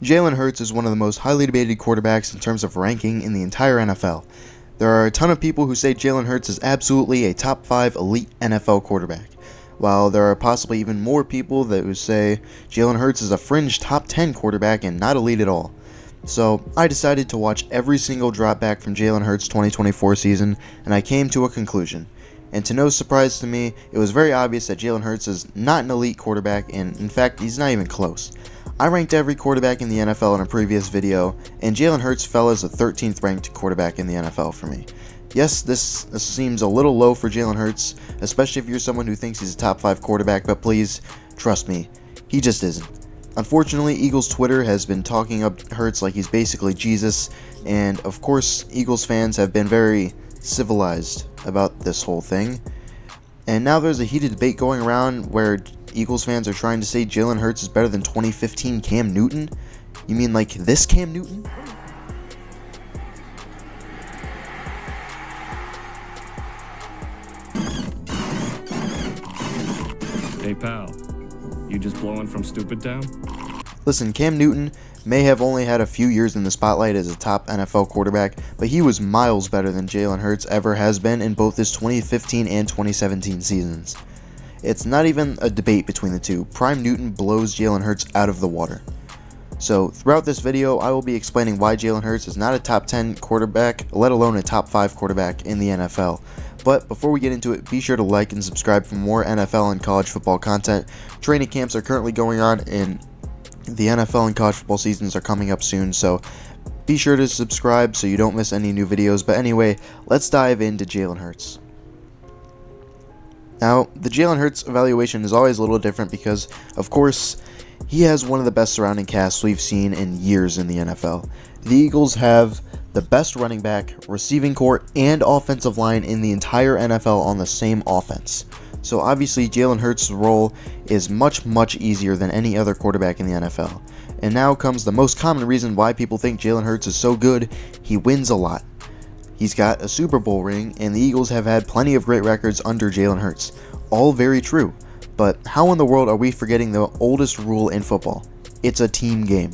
Jalen Hurts is one of the most highly debated quarterbacks in terms of ranking in the entire NFL. There are a ton of people who say Jalen Hurts is absolutely a top 5 elite NFL quarterback, while there are possibly even more people that would say Jalen Hurts is a fringe top 10 quarterback and not elite at all. So I decided to watch every single drop back from Jalen Hurts' 2024 season, and I came to a conclusion. And to no surprise to me, it was very obvious that Jalen Hurts is not an elite quarterback, and in fact, he's not even close. I ranked every quarterback in the NFL in a previous video, and Jalen Hurts fell as the 13th ranked quarterback in the NFL for me. Yes, this seems a little low for Jalen Hurts, especially if you're someone who thinks he's a top 5 quarterback, but please, trust me, he just isn't. Unfortunately, Eagles Twitter has been talking up Hurts like he's basically Jesus, and of course, Eagles fans have been very civilized about this whole thing. And now there's a heated debate going around where Eagles fans are trying to say Jalen Hurts is better than 2015 Cam Newton. You mean like this Cam Newton? Hey pal, you just blowing from stupid town? Listen, Cam Newton may have only had a few years in the spotlight as a top NFL quarterback, but he was miles better than Jalen Hurts ever has been in both his 2015 and 2017 seasons. It's not even a debate between the two. Prime Newton blows Jalen Hurts out of the water. So throughout this video, I will be explaining why Jalen Hurts is not a top 10 quarterback, let alone a top 5 quarterback in the NFL. But before we get into it, be sure to like and subscribe for more NFL and college football content. Training camps are currently going on, and the NFL and college football seasons are coming up soon, so be sure to subscribe so you don't miss any new videos. But anyway, let's dive into Jalen Hurts. Now, the Jalen Hurts evaluation is always a little different because, of course, he has one of the best surrounding casts we've seen in years in the NFL. The Eagles have the best running back, receiving corps, and offensive line in the entire NFL on the same offense. So obviously, Jalen Hurts' role is much easier than any other quarterback in the NFL. And now comes the most common reason why people think Jalen Hurts is so good: he wins a lot. He's got a Super Bowl ring, and the Eagles have had plenty of great records under Jalen Hurts. All very true. But how in the world are we forgetting the oldest rule in football? It's a team game.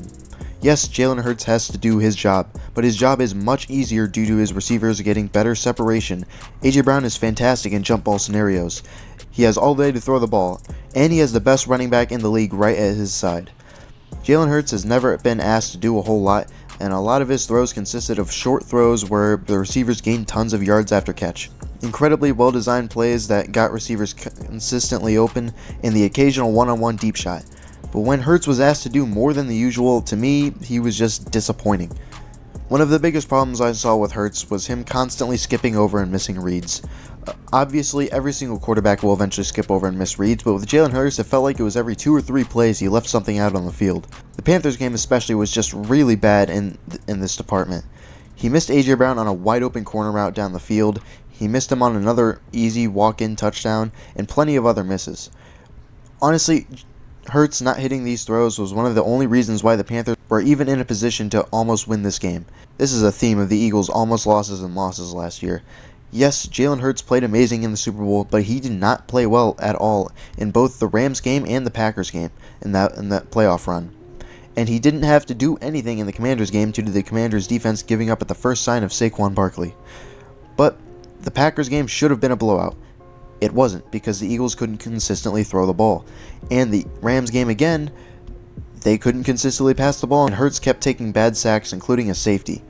Yes, Jalen Hurts has to do his job, but his job is much easier due to his receivers getting better separation. A.J. Brown is fantastic in jump ball scenarios. He has all day to throw the ball, and he has the best running back in the league right at his side. Jalen Hurts has never been asked to do a whole lot, and a lot of his throws consisted of short throws where the receivers gained tons of yards after catch. Incredibly well-designed plays that got receivers consistently open, and the occasional one-on-one deep shot. But when Hurts was asked to do more than the usual, to me, he was just disappointing. One of the biggest problems I saw with Hurts was him constantly skipping over and missing reads. Obviously, every single quarterback will eventually skip over and miss reads, but with Jalen Hurts, it felt like it was every 2 or 3 plays he left something out on the field. The Panthers game especially was just really bad in this department. He missed A.J. Brown on a wide-open corner route down the field, he missed him on another easy walk-in touchdown, and plenty of other misses. Honestly, Hurts not hitting these throws was one of the only reasons why the Panthers were even in a position to almost win this game. This is a theme of the Eagles' almost losses and losses last year. Yes, Jalen Hurts played amazing in the Super Bowl, but he did not play well at all in both the Rams game and the Packers game in that playoff run. And he didn't have to do anything in the Commanders game due to the Commanders' defense giving up at the first sign of Saquon Barkley. But the Packers game should have been a blowout. It wasn't, because the Eagles couldn't consistently throw the ball. And the Rams game again, they couldn't consistently pass the ball, and Hurts kept taking bad sacks, including a safety.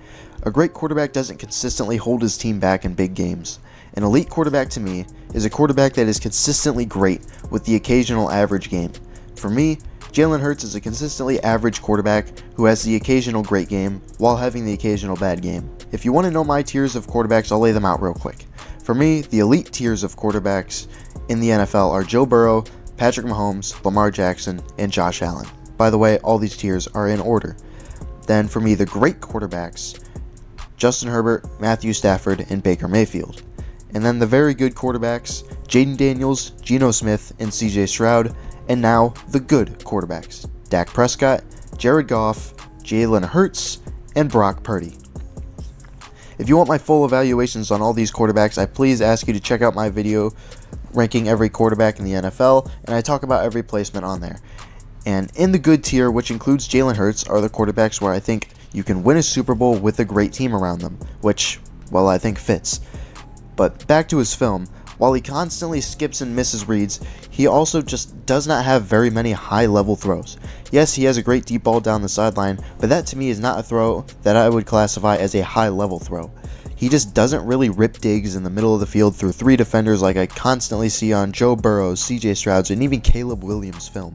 A great quarterback doesn't consistently hold his team back in big games. An elite quarterback to me is a quarterback that is consistently great with the occasional average game. For me, Jalen Hurts is a consistently average quarterback who has the occasional great game while having the occasional bad game. If you want to know my tiers of quarterbacks, I'll lay them out real quick. For me, the elite tiers of quarterbacks in the NFL are Joe Burrow, Patrick Mahomes, Lamar Jackson, and Josh Allen. By the way, all these tiers are in order. Then for me, the great quarterbacks: Justin Herbert, Matthew Stafford, and Baker Mayfield. And then the very good quarterbacks: Jaden Daniels, Geno Smith, and CJ Stroud. And now, the good quarterbacks: Dak Prescott, Jared Goff, Jalen Hurts, and Brock Purdy. If you want my full evaluations on all these quarterbacks, I please ask you to check out my video ranking every quarterback in the NFL, and I talk about every placement on there. And in the good tier, which includes Jalen Hurts, are the quarterbacks where I think you can win a Super Bowl with a great team around them, which, well, I think fits. But back to his film, while he constantly skips and misses reads, he also just does not have very many high-level throws. Yes, he has a great deep ball down the sideline, but that to me is not a throw that I would classify as a high-level throw. He just doesn't really rip digs in the middle of the field through 3 defenders like I constantly see on Joe Burrow's, CJ Stroud's, and even Caleb Williams' film.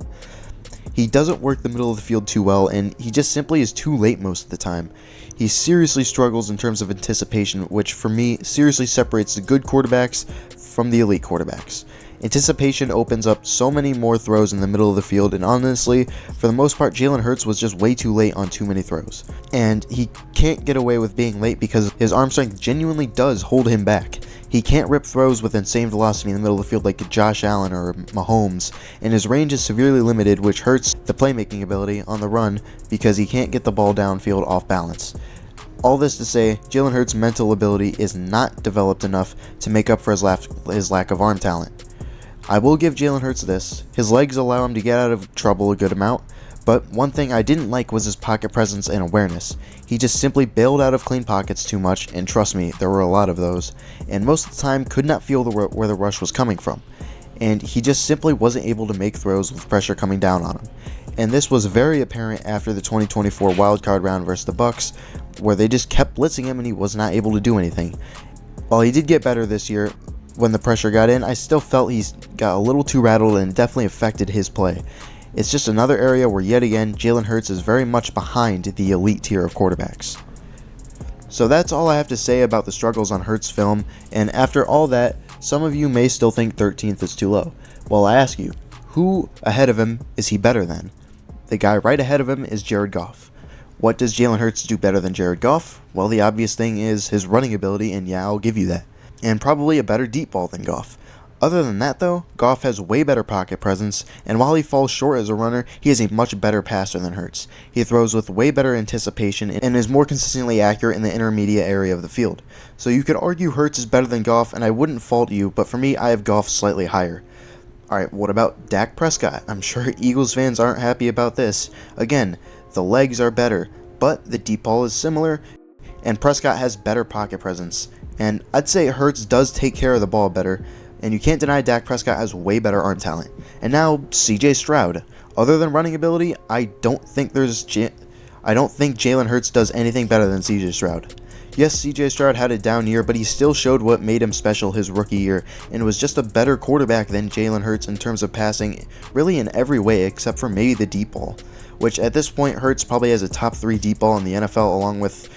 He doesn't work the middle of the field too well, and he just simply is too late most of the time. He seriously struggles in terms of anticipation, which for me seriously separates the good quarterbacks from the elite quarterbacks. Anticipation opens up so many more throws in the middle of the field, and honestly, for the most part, Jalen Hurts was just way too late on too many throws. And he can't get away with being late because his arm strength genuinely does hold him back. He can't rip throws with insane velocity in the middle of the field like Josh Allen or Mahomes, and his range is severely limited, which hurts the playmaking ability on the run because he can't get the ball downfield off balance. All this to say, Jalen Hurts' mental ability is not developed enough to make up for his lack of arm talent. I will give Jalen Hurts this. His legs allow him to get out of trouble a good amount, but one thing I didn't like was his pocket presence and awareness. He just simply bailed out of clean pockets too much, and trust me, there were a lot of those, and most of the time could not feel where the rush was coming from. And he just simply wasn't able to make throws with pressure coming down on him. And this was very apparent after the 2024 wildcard round versus the Bucks, where they just kept blitzing him and he was not able to do anything. While he did get better this year, when the pressure got in, I still felt he got a little too rattled and definitely affected his play. It's just another area where yet again, Jalen Hurts is very much behind the elite tier of quarterbacks. So that's all I have to say about the struggles on Hurts' film, and after all that, some of you may still think 13th is too low. Well, I ask you, who ahead of him is he better than? The guy right ahead of him is Jared Goff. What does Jalen Hurts do better than Jared Goff? Well, the obvious thing is his running ability, and yeah, I'll give you that. And probably a better deep ball than Goff. Other than that though, Goff has way better pocket presence, and while he falls short as a runner, he is a much better passer than Hurts. He throws with way better anticipation and is more consistently accurate in the intermediate area of the field. So you could argue Hurts is better than Goff, and I wouldn't fault you, but for me, I have Goff slightly higher. Alright, what about Dak Prescott? I'm sure Eagles fans aren't happy about this. Again, the legs are better, but the deep ball is similar, and Prescott has better pocket presence. And I'd say Hurts does take care of the ball better, and you can't deny Dak Prescott has way better arm talent. And now, CJ Stroud. Other than running ability, I don't think Jalen Hurts does anything better than CJ Stroud. Yes, CJ Stroud had a down year, but he still showed what made him special his rookie year, and was just a better quarterback than Jalen Hurts in terms of passing, really in every way except for maybe the deep ball, which at this point Hurts probably has a top 3 deep ball in the NFL along with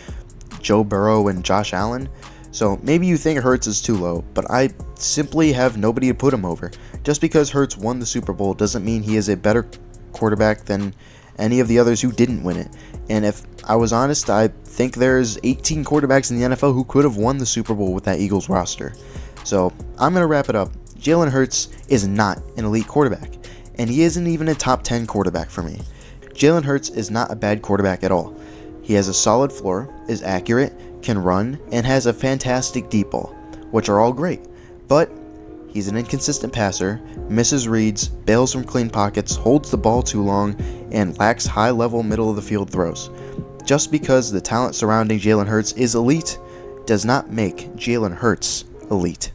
Joe Burrow and Josh Allen. So maybe you think Hurts is too low, but I simply have nobody to put him over. Just because Hurts won the Super Bowl doesn't mean he is a better quarterback than any of the others who didn't win it. And if I was honest, I think there's 18 quarterbacks in the NFL who could have won the Super Bowl with that Eagles roster. So I'm going to wrap it up. Jalen Hurts is not an elite quarterback, and he isn't even a top 10 quarterback for me. Jalen Hurts is not a bad quarterback at all. He has a solid floor, is accurate, can run, and has a fantastic deep ball, which are all great. But he's an inconsistent passer, misses reads, bails from clean pockets, holds the ball too long, and lacks high-level middle-of-the-field throws. Just because the talent surrounding Jalen Hurts is elite does not make Jalen Hurts elite.